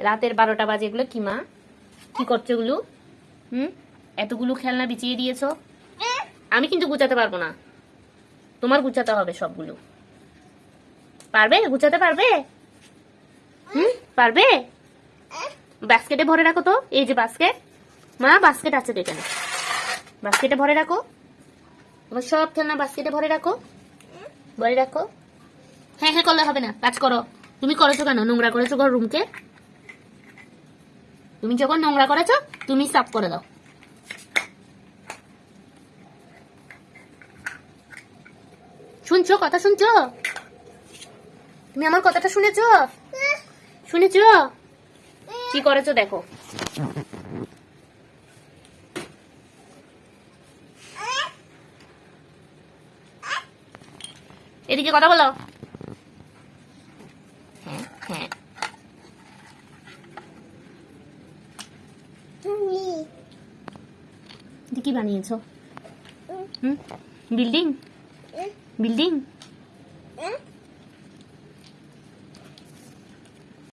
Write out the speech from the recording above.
রাতের 12টা বাজে। এগুলো কি মা? কি করছো এগুলো? এতগুলো খেলনা বিছিয়ে দিয়েছো। আমি কিন্তু গুছাতে পারবো না, তোমার গুছাতে হবে সবগুলো। পারবে? গুছাতে পারবে? পারবে? বাস্কেটে ভরে রাখো তো। এই যে বাস্কেট, মা বাস্কেট আছে তো এখানে, বাস্কেটে ভরে রাখো। তোমার সব খেলনা বাস্কেটে ভরে রাখো, ভরে রাখো। হ্যাঁ হ্যাঁ করলে হবে না, কাজ করো। তুমি করেছো কেন? নোংরা করেছো ঘর রুমকে। তুমি যখন নোংরা করেছো তুমি সাফ করে দাও। শুনছো? কথা শুনছো? তুমি আমার কথাটা শুনেছো? শুনেছো? কি করেছো দেখো। এদিকে কথা বলো। হ্যাঁ হ্যাঁ কি বানিয়েছো? বিল্ডিং? বিল্ডিং?